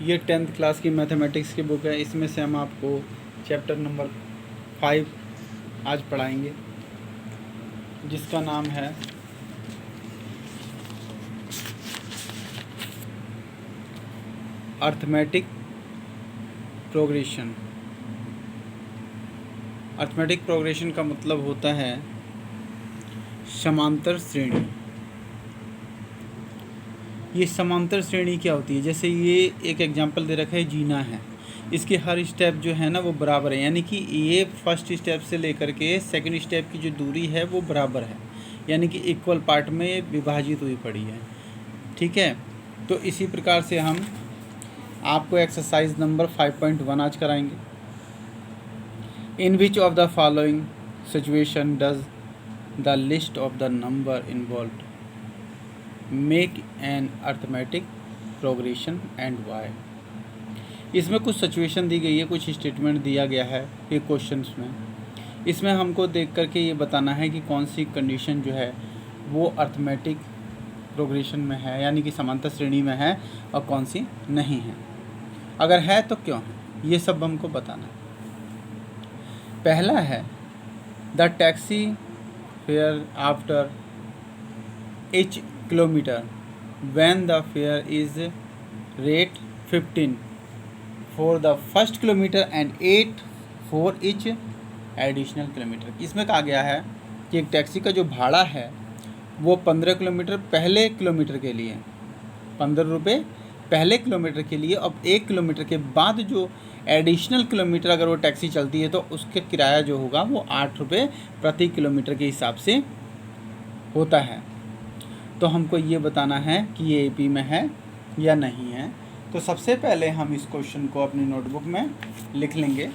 ये 10th class की mathematics की बुक है। इसमें से हम आपको चैप्टर नंबर 5 आज पढ़ाएंगे, जिसका नाम है अर्थमेटिक प्रोग्रेशन। अर्थमेटिक प्रोग्रेशन का मतलब होता है समांतर श्रेणी। ये समांतर श्रेणी क्या होती है? जैसे ये एक एग्जांपल दे रखा है, जीना है। इसके हर स्टेप जो है ना वो बराबर है, यानी कि ये फर्स्ट स्टेप से लेकर के सेकंड स्टेप की जो दूरी है वो बराबर है, यानी कि इक्वल पार्ट में विभाजित हुई पड़ी है। ठीक है, तो इसी प्रकार से हम आपको एक्सरसाइज नंबर 5.1 आज कराएंगे। In which of the following situation does the list of the number involve make an arithmetic progression and why. इसमें कुछ सिचुएशन दी गई है, कुछ स्टेटमेंट दिया गया है ये क्वेश्चंस में। इसमें हमको देख करके ये बताना है कि कौन सी कंडीशन जो है वो अर्थमेटिक प्रोग्रेशन में है, यानी कि समांतर श्रेणी में है, और कौन सी नहीं है। अगर है तो क्यों है, ये सब हमको बताना है। पहला है the taxi fare after each kilometer when the fare is rate 15 for the first kilometer and 8 for each additional kilometer। इसमें कहा गया है कि एक टैक्सी का जो भाड़ा है वो 15 किलोमीटर पहले किलोमीटर के लिए, 15 रुपये पहले किलोमीटर के लिए, अब 1 किलोमीटर के बाद जो एडिशनल किलोमीटर अगर वो टैक्सी चलती है तो उसके किराया जो होगा वो 8 रुपये प्रति किलोमीटर के हिसाब से होता है। तो हमको ये बताना है कि ये एपी में है या नहीं है। तो सबसे पहले हम इस क्वेश्चन को अपनी नोटबुक में लिख लेंगे।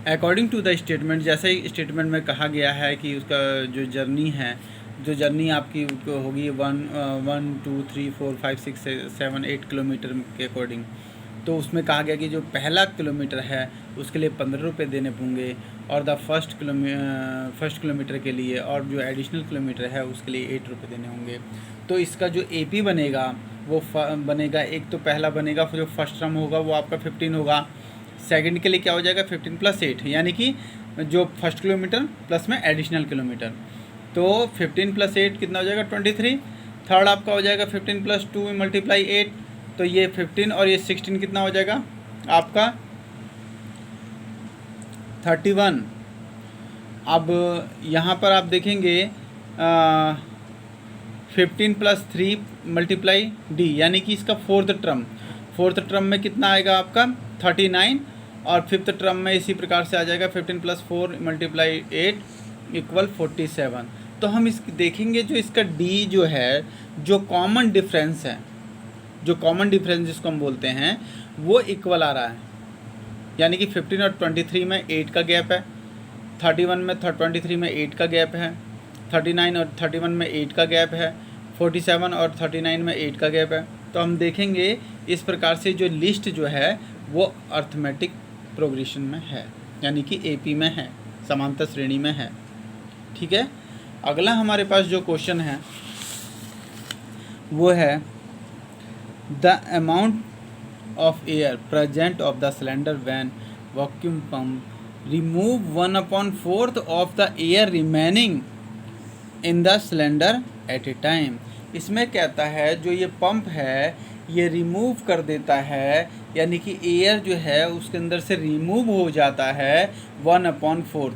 अकॉर्डिंग टू द स्टेटमेंट, जैसे ही स्टेटमेंट में कहा गया है कि उसका जो जर्नी है, जो जर्नी आपकी होगी 1 2 3 4 5 6 7 8 किलोमीटर के अकॉर्डिंग, तो उसमें कहा गया कि जो पहला किलोमीटर है उसके लिए 15 रुपये देने होंगे, और द फर्स्ट किलोमीटर के लिए और जो एडिशनल किलोमीटर है उसके लिए 8 रुपये देने होंगे। तो इसका जो एपी बनेगा वो बनेगा, एक तो पहला बनेगा, फिर जो फर्स्ट टर्म होगा वो आपका 15 होगा, सेकंड के लिए क्या हो जाएगा 15 + 8, यानी कि जो फर्स्ट किलोमीटर प्लस में एडिशनल किलोमीटर, तो 15 + 8 कितना हो जाएगा 23। थर्ड आपका हो जाएगा 15 + 2 × 8, तो ये 15 और ये 16 कितना हो जाएगा आपका 31। अब यहाँ पर आप देखेंगे 15 + 3 × d, यानी कि इसका फोर्थ टर्म में कितना आएगा आपका 39, और फिफ्थ टर्म में इसी प्रकार से आ जाएगा 15 + 4 × 8 = 47। तो हम इस देखेंगे जो इसका d जो है, जो कॉमन डिफरेंस है, जो कॉमन डिफरेंस जिसको हम बोलते हैं वो इक्वल आ रहा है, यानी कि 15 और 23 में 8 का गैप है, 31 में 23 में 8 का गैप है, 39 और 31 में 8 का गैप है, 47 और 39 में 8 का गैप है। तो हम देखेंगे इस प्रकार से जो लिस्ट जो है वो अर्थमेटिक प्रोग्रेशन में है, यानी कि एपी में है, समांतर श्रेणी में है। ठीक है, अगला हमारे पास जो क्वेश्चन है वो है the amount of air present of the cylinder when vacuum pump remove 1/4 of the air remaining in the cylinder at a time। इसमें कहता है जो ये पंप है ये रिमूव कर देता है, यानी कि एयर जो है उसके अंदर से रिमूव हो जाता है 1/4।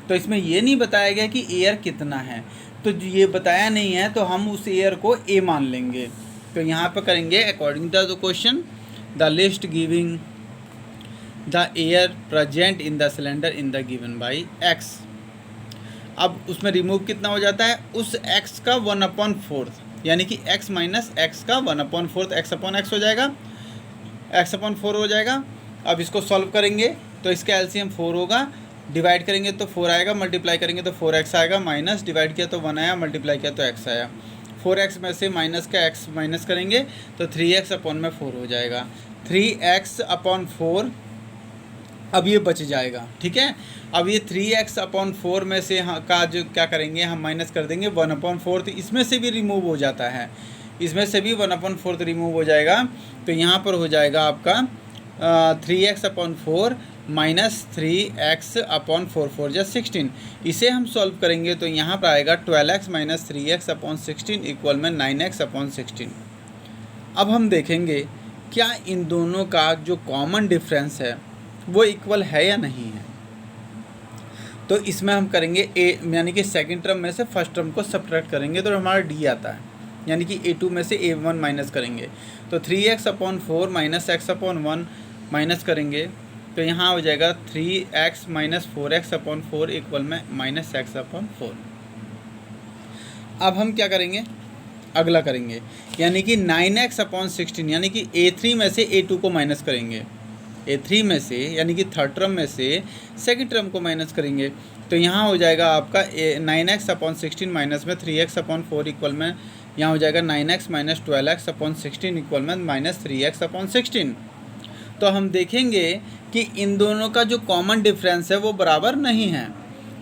तो इसमें ये नहीं बताया गया कि एयर कितना है, तो ये बताया नहीं है तो हम उस एयर को ए मान लेंगे। तो यहाँ पर करेंगे according to the question the list giving the air present in the cylinder in the given by x। अब उसमें रिमूव कितना हो जाता है उस x का 1/4, यानी कि x - x का 1/4 x/x हो जाएगा, x/4 हो जाएगा। अब इसको सॉल्व करेंगे तो इसका एलसीएम 4 होगा, डिवाइड करेंगे तो 4 आएगा, मल्टीप्लाई करेंगे तो 4x आएगा, माइनस डिवाइड किया तो 1 आया, मल्टीप्लाई किया तो x आया। 4x में से माइनस का x माइनस करेंगे तो 3x/4 हो जाएगा, 3x/4 अब ये बच जाएगा। ठीक है, अब ये 3x/4 में से का जो क्या करेंगे हम माइनस कर देंगे 1/4, तो इसमें से भी रिमूव हो जाता है, इसमें से भी 1/4 रिमूव हो जाएगा, तो यहाँ पर हो जाएगा आपका 3x/4 माइनस 3x/4 4 जा 16। इसे हम सॉल्व करेंगे तो यहाँ पर आएगा 12x माइनस 3x/16 इक्वल में 9x/16। अब हम देखेंगे क्या इन दोनों का जो कॉमन डिफरेंस है वो इक्वल है या नहीं है। तो इसमें हम करेंगे यानी कि सेकंड टर्म में से फर्स्ट टर्म को सब्ट्रैक्ट करेंगे तो हमारा डी आता है, यानी कि a2 में से a1 माइनस करेंगे तो 3x/4 माइनस x/1 माइनस करेंगे तो यहाँ हो जाएगा 3x माइनस 4x/4 इक्वल में माइनस x/4। अब हम क्या करेंगे, अगला करेंगे, यानी कि 9x/16 यानी कि a3 में से a2 को माइनस करेंगे, a3 में से यानी कि थर्ड टर्म में से सेकंड टर्म को माइनस करेंगे तो यहाँ हो जाएगा आपका 9x/16 माइनस में 3x/4 इक्वल में यहाँ हो जाएगा 9x माइनस 12x/16 इक्वल में माइनस 3x/16। तो हम देखेंगे कि इन दोनों का जो कॉमन डिफरेंस है वो बराबर नहीं है।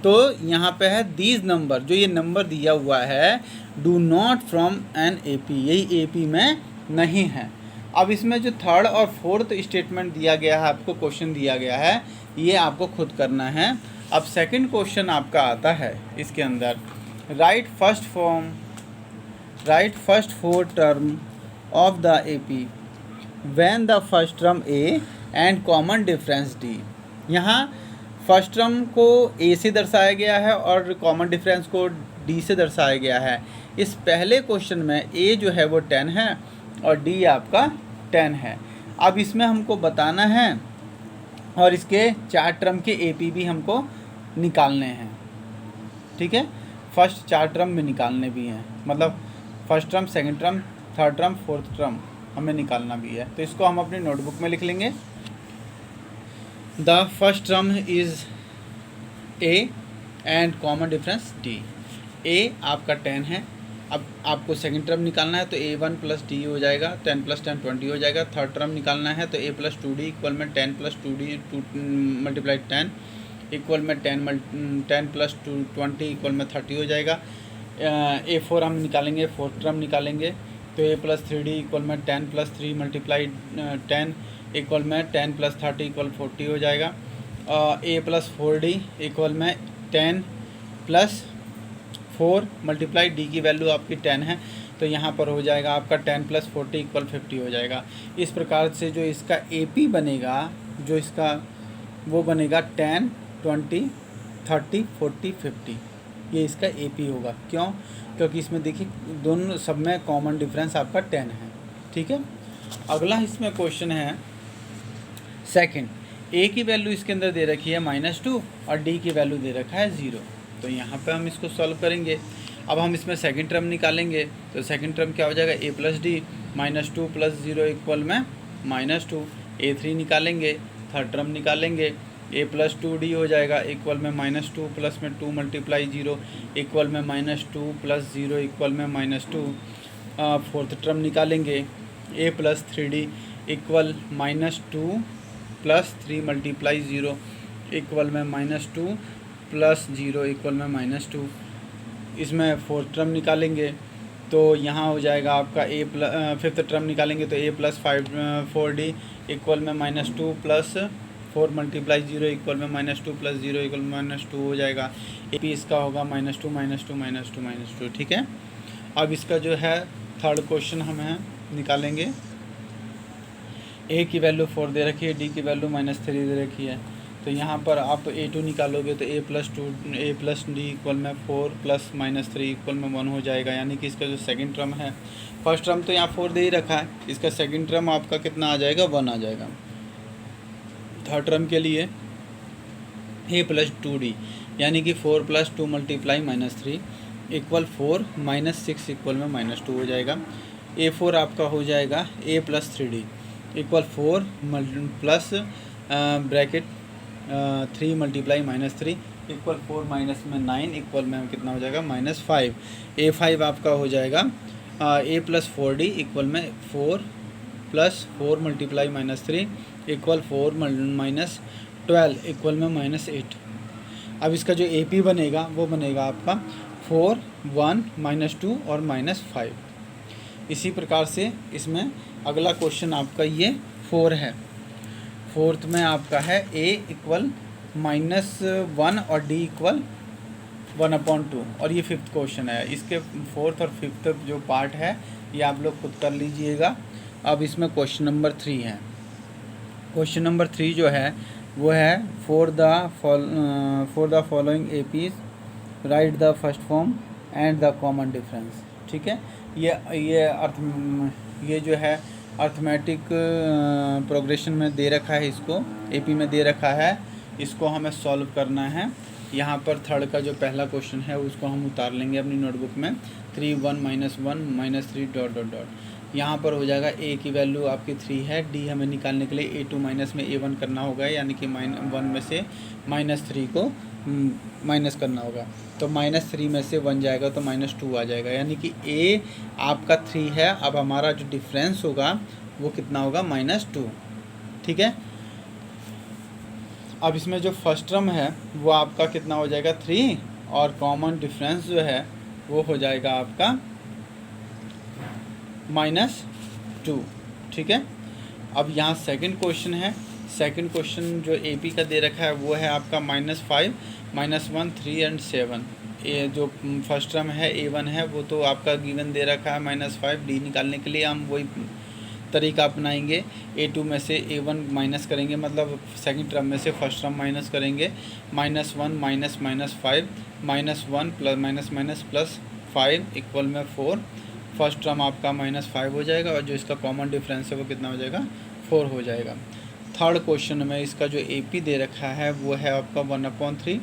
तो यहाँ पे है दीज नंबर, जो ये नंबर दिया हुआ है do not from an AP, यही AP में नहीं है। अब इसमें जो थर्ड और फोर्थ स्टेटमेंट दिया गया है, आपको क्वेश्चन दिया गया है, ये आपको खुद करना है। अब सेकंड क्वेश्चन आपका आता है इसके अंदर, right first 4 term of the AP when the first term A and common difference D। यहाँ फर्स्ट टर्म को A से दर्शाया गया है और कॉमन डिफरेंस को D से दर्शाया गया है। इस पहले क्वेश्चन में A जो है वो 10 है और D आपका 10 है। अब इसमें हमको बताना है और इसके 4 टर्म के AP भी हमको निकालने हैं, ठीक है, फर्स्ट 4 टर्म में निकालने भी हैं, मतलब first term, second term, third term, fourth term हमें निकालना भी है। तो इसको हम अपनी नोटबुक में लिख लेंगे। The first term is A and common difference D। A आपका 10 है। अब आपको सेकंड टर्म निकालना है तो A1 प्लस D हो जाएगा, 10 + 10 20 हो जाएगा। थर्ड टर्म निकालना है तो A + 2D इक्वल में 10 + 2D 2 × 10 इक्वल में 10 + 20 इक्वल में 30 हो जाएगा। A4 हम निकालेंगे, फोर्थ टर्म निकालेंगे तो A + 3D इक्वल में 10 + 3 × 10 इक्वल में 10 + 30 इक्वल 40 हो जाएगा। A + 4D इक्वल में 10 + 4 × D की वैल्यू आपकी 10 है तो यहाँ पर हो जाएगा आपका 10 + 40 इक्वल 50 हो जाएगा। इस प्रकार से जो इसका AP बनेगा, जो इसका वो बनेगा 10 20 30 40 50, ये इसका AP होगा। क्यों? क्योंकि इसमें देखिए दोनों सब में कॉमन डिफरेंस आपका 10 है, ठीक है। अगला इसमें क्वेश्चन है सेकंड, A की वैल्यू इसके अंदर दे रखी है -2 और D की वैल्यू दे रखा है 0। तो यहाँ पे हम इसको सॉल्व करेंगे। अब हम इसमें सेकंड टर्म निकालेंगे तो सेकंड टर्म क्या हो जाएगा, A + D -2 + 0 इक्वल में -2। A3 निकालेंगे, थर्ड टर्म निकालेंगे, A + 2D हो जाएगा इक्वल में -2 प्लस में 2 × 0 इक्वल में -2 + 0 इक्वल में -2। फोर्थ टर्म निकालेंगे, A + 3D इक्वल -2 + 3 × 0 इक्वल में -2 + 0 इक्वल में -2। इसमें फोर्थ टर्म निकालेंगे तो यहाँ हो जाएगा आपका फिफ्थ टर्म निकालेंगे तो A + 4D इक्वल में -2 + 4 × 0 इक्वल में -2 + 0 इक्वल में -2 हो जाएगा। AP इसका होगा -2 -2 -2 -2, ठीक है। अब इसका जो है थर्ड क्वेश्चन हम निकालेंगे। A की वैल्यू 4 दे रखी है, D की वैल्यू -3 दे रखी है। तो यहाँ पर आप A2 निकालोगे तो A + D इक्वल में 4 + -3 इक्वल में 1 हो जाएगा। यानी कि इसका जो सेकंड टर्म है, फर्स्ट टर्म तो यहाँ 4 दे ही रखा है, इसका सेकंड टर्म आपका कितना आ जाएगा, 1 आ जाएगा। थर्ड टर्म के लिए A + 2D यानी कि 4 + 2 × -3 इक्वल 4 -6 इक्वल में -2 हो जाएगा। A4 आपका हो जाएगा A + 3D equal 4 plus bracket 3 × -3 equal 4 minus में 9 इक्वल में कितना हो जाएगा, -5। A5 आपका हो जाएगा A + 4D इक्वल में 4 + 4 × -3 इक्वल 4 - 12 इक्वल में -8। अब इसका जो AP बनेगा वो बनेगा आपका 4 1 -2 और -5। इसी प्रकार से इसमें अगला क्वेश्चन आपका ये 4 है। फोर्थ में आपका है a इक्वल -1 और d इक्वल 1/2 और ये फिफ्थ क्वेश्चन है। इसके फोर्थ और फिफ्थ जो पार्ट है ये आप लोग खुद कर लीजिएगा। अब इसमें क्वेश्चन नंबर 3 है। क्वेश्चन नंबर 3 जो है वो है for the following APs right the first form and the common difference. ठीक है, ये जो है अर्थमेटिक प्रोग्रेशन में दे रखा है, इसको एपी में दे रखा है, इसको हमें सॉल्व करना है। यहाँ पर थर्ड का जो पहला क्वेश्चन है उसको हम उतार लेंगे अपनी नोटबुक में। 3 1 -1 -3 डॉट डॉट डॉट। यहाँ पर हो जाएगा a की वैल्यू आपकी 3 है, d हमें निकालने के लिए a2 माइनस में a1 करना होगा, यानी कि -1 में से -3 को माइनस करना होगा। तो -3 में से 1 जाएगा तो -2 आ जाएगा, यानी कि a आपका 3 है। अब हमारा जो डिफरेंस होगा वो कितना होगा, -2। ठीक है, अब इसमें जो फर्स्ट टर्म है वो आपका कितना हो जाएगा 3 और कॉमन डिफरेंस जो है वो हो जाएगा आपका -2। ठीक है, अब यहाँ सेकंड क्वेश्चन है। सेकंड क्वेश्चन जो एपी का दे रखा है वो है आपका -5 -1 3 और 7। ये जो फर्स्ट टर्म है a1 है वो तो आपका गिवन दे रखा है -5। डी निकालने के लिए हम वही तरीका अपनाएंगे, a2 में से a1 माइनस करेंगे, मतलब सेकंड टर्म में से फर्स्ट टर्म माइनस करेंगे। -1 माइनस -5 -1 प्लस -5 इक्वल में 4। फर्स्ट टर्म आपका -5 हो जाएगा और जो इसका कॉमन डिफरेंस है वो कितना हो जाएगा, 4 हो जाएगा। थर्ड क्वेश्चन में इसका जो एपी दे रखा है वो है आपका 1/3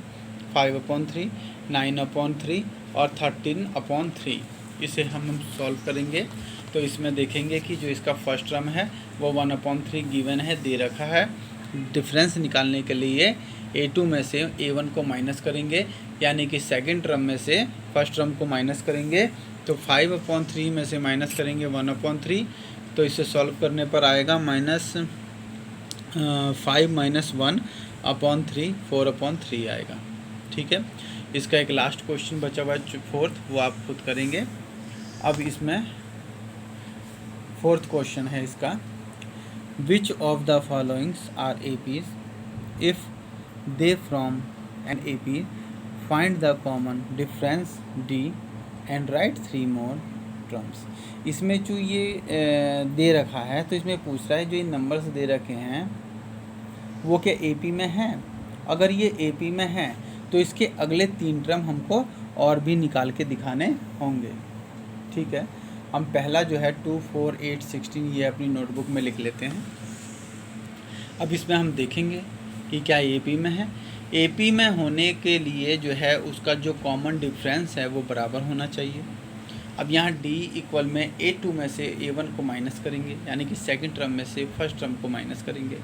5/3 9/3 और 13/3। इसे हम सॉल्व करेंगे तो इसमें देखेंगे कि जो इसका फर्स्ट टर्म है वो 1/3 गिवन है, दे रखा है। डिफरेंस निकालने के लिए a2 में से a1 को माइनस करेंगे, यानी कि सेकंड टर्म में से फर्स्ट टर्म को माइनस करेंगे। तो 5/3 में से माइनस करेंगे 1/3, तो इसे सॉल्व करने पर आएगा -5 -1/3 4/3 आएगा। ठीक है, इसका एक लास्ट क्वेश्चन बचा हुआ है फोर्थ, वो आप खुद करेंगे। अब इसमें फोर्थ क्वेश्चन है इसका, which of the followings are APs if they from an AP find the common difference D and write 3 more terms. इसमें जो ये दे रखा है तो इसमें पूछ रहा है जो ये नंबर्स दे रखे हैं वो क्या एपी में है। अगर ये एपी में है तो इसके अगले 3 टर्म हमको और भी निकाल के दिखाने होंगे। ठीक है, हम पहला जो है 2 4 8 16 ये अपनी नोटबुक में लिख लेते हैं। अब इसमें हम देखेंगे कि क्या एपी में है। एपी में होने के लिए जो है उसका जो कॉमन डिफरेंस है वो बराबर होना चाहिए। अब यहाँ d इक्वल में a2 में से a1 को माइनस करेंगे, यानी कि सेकंड टर्म में से फर्स्ट टर्म को माइनस करेंगे।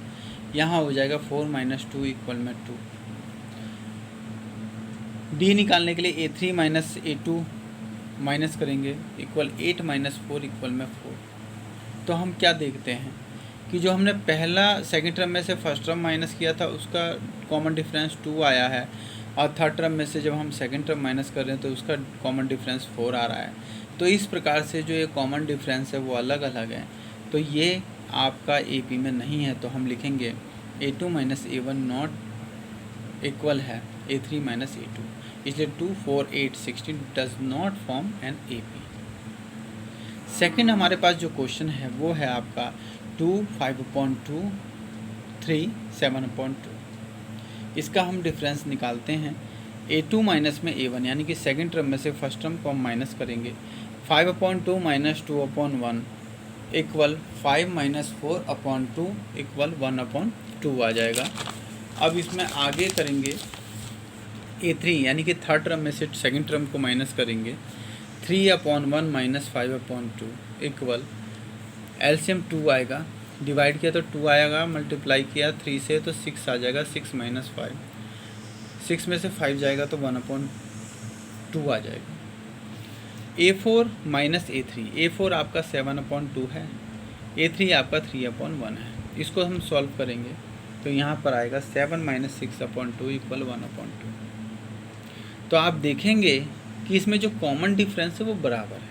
यहाँ हो जाएगा 4 - 2 इक्वल में 2। d निकालने के लिए a3 माइनस a2 माइनस करेंगे इक्वल 8 - 4 इक्वल में 4। तो हम क्या देखते हैं कि जो हमने पहला सेकंड टर्म में से फर्स्ट टर्म माइनस किया था उसका कॉमन डिफरेंस 2 आया है, और थर्ड टर्म में से जब हम सेकंड टर्म माइनस कर रहे हैं तो उसका कॉमन डिफरेंस 4 आ रहा है। तो इस प्रकार से जो ये कॉमन डिफरेंस है वो अलग अलग है, तो ये आपका एपी में नहीं है। तो हम लिखेंगे a2 - a1 नॉट इक्वल है a3 - a2, इसलिए 2 4 8 16 does not form an AP. Second हमारे पास जो क्वेश्चन है वो है आपका 2 5/2 3 7/2। इसका हम डिफरेंस निकालते हैं। a2 माइनस में a1, यानी कि सेकंड टर्म में से फर्स्ट टर्म को हम माइनस करेंगे। 5/2 - 2/1 इक्वल 5 - 4/2 इक्वल 1/2 आ जाएगा। अब इसमें आगे करेंगे a3, यानी कि थर्ड टर्म में से सेकंड टर्म को माइनस करेंगे। 3/1 - 5/2 इक्वल एलसीएम 2 आएगा, डिवाइड किया तो 2 आएगा, मल्टीप्लाई किया 3 से तो 6 आ जाएगा। 6 - 5, 6 में से 5 जाएगा तो 1/2 आ जाएगा। a4 - a3, a4 आपका 7/2 है, a3 आपका 3/1 है। इसको हम सॉल्व करेंगे तो यहाँ पर आएगा 7 - 6/2 इक्वल 1/2। तो आप देखेंगे कि इसमें जो कॉमन डिफरेंस है वो बराबर है।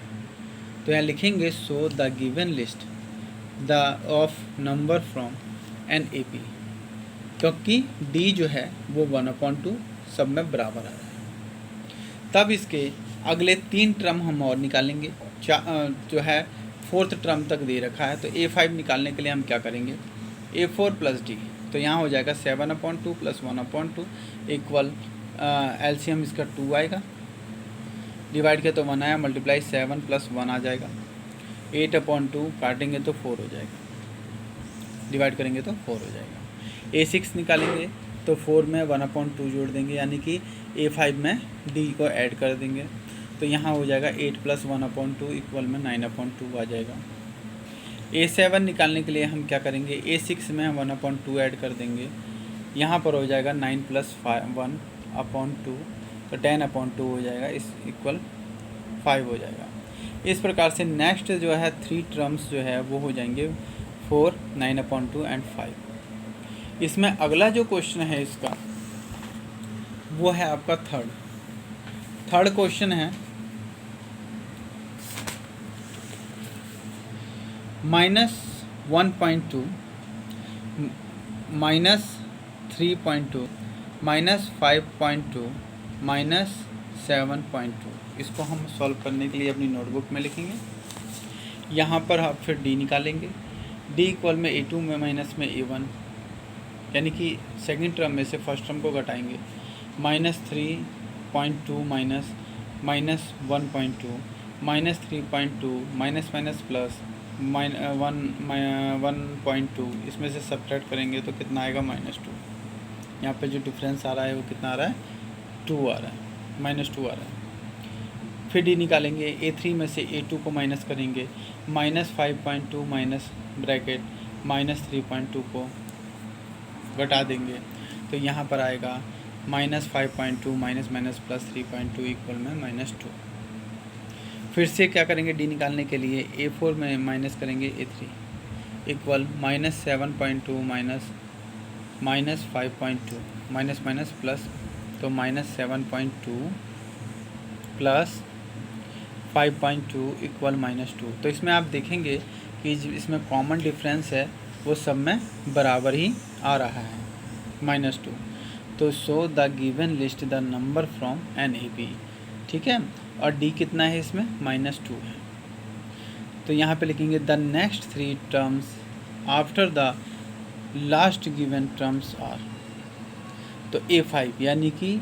तो यहाँ लिखेंगे so the given list the of number from an A P, क्योंकि डी जो है वो 1/2 सब में बराबर आ रहा है। तब इसके अगले 3 टर्म हम और निकालेंगे, जो है 4th टर्म तक दे रखा है। तो A5 निकालने के लिए हम क्या करेंगे, A4 + D, तो यहाँ हो जाएगा 7/2 + 1/2 इक्वल एलसीएम इसका 2 आएगा, डिवाइड किया तो 1 आया, मल्टीप्लाई 7 + 1 आ जाएगा, 8/2 काटेंगे तो 4 हो जाएगा, डिवाइड करेंगे तो 4 हो जाएगा। A6 निकालेंगे तो 4 में 1/2 जोड़ देंगे, यानी कि A5 में D को ऐड कर देंगे, तो यहाँ हो जाएगा 8 + 1/2 इक्वल में 9/2 आ जाएगा। A7 निकालने के लिए हम क्या करेंगे, A6 में 1/2 ऐड कर देंगे, यहाँ पर हो जाएगा 9 + 1/2, तो 10/2 हो जाएगा, इस इक्वल 5 हो जाएगा। इस प्रकार से नेक्स्ट जो है 3 टर्म्स जो है वो हो जाएंगे 4, 9/2 एंड 5। इसमें अगला जो क्वेश्चन है इसका वो है आपका थर्ड क्वेश्चन है -1.2 -3.2 -5.2 -7.2। इसको हम सॉल्व करने के लिए अपनी नोटबुक में लिखेंगे। यहाँ पर आप फिर डी निकालेंगे, डी इक्वल में A2 में माइनस में A1, यानी कि सेकंड टर्म में से फर्स्ट टर्म को घटाएंगे, -3.2 -1.2 -3.2 माइनस प्लस 1.2, इसमें से सब्ट्रैक्ट करेंगे तो कितना आएगा, -2। यहाँ पे जो डिफरेंस आ रहा है वो कितना आ रहा है, 2 आ रहा है, -2 आ रहा है। फिर डी निकालेंगे, A3 में से A2 को माइनस करेंगे, -5.2 माइनस ब्रैकेट -3.2 को घटा देंगे, तो यहाँ पर आएगा -5.2 माइनस प्लस 3.2 इक्वल में -2। फिर से क्या करेंगे, डी निकालने के लिए A4 में माइनस करेंगे A3 equal -7.2 minus 5.2 minus plus, तो -7.2 प्लस 5.2 इक्वल -2। तो इसमें आप देखेंगे कि इसमें कॉमन डिफरेंस है वो सब में बराबर ही आ रहा है, -2। तो so the given list the number from an A P, ठीक है। और डी कितना है इसमें, -2 है। तो यहाँ पे लिखेंगे the next 3 terms after the last given terms are, तो A5 यानी कि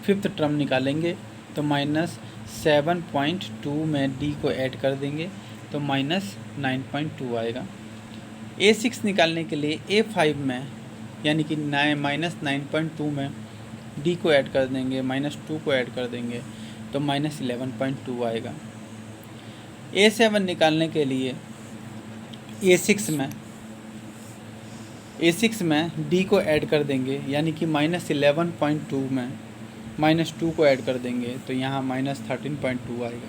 5th टर्म निकालेंगे, तो -7.2 में डी को ऐड कर देंगे, तो -9.2 आएगा। A6 निकालने के लिए A5 में यानी कि -9.2 में डी को ऐड कर देंगे, -2 को ऐड कर देंगे, तो -11.2 आएगा। A7 निकालने के लिए A6 में डी को ऐड कर देंगे, यानी कि -11.2 में -2 को ऐड कर देंगे, तो यहाँ -13.2 आएगा।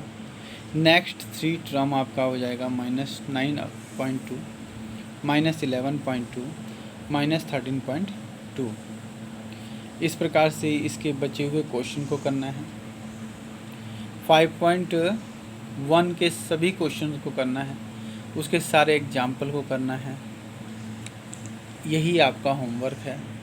नेक्स्ट 3 टर्म आपका हो जाएगा -9.2 -11.2 -13.2। इस प्रकार से इसके बचे हुए क्वेश्चन को करना है। 5.1 के सभी क्वेश्चन को करना है, उसके सारे एग्जाम्पल को करना है। यही आपका होमवर्क है।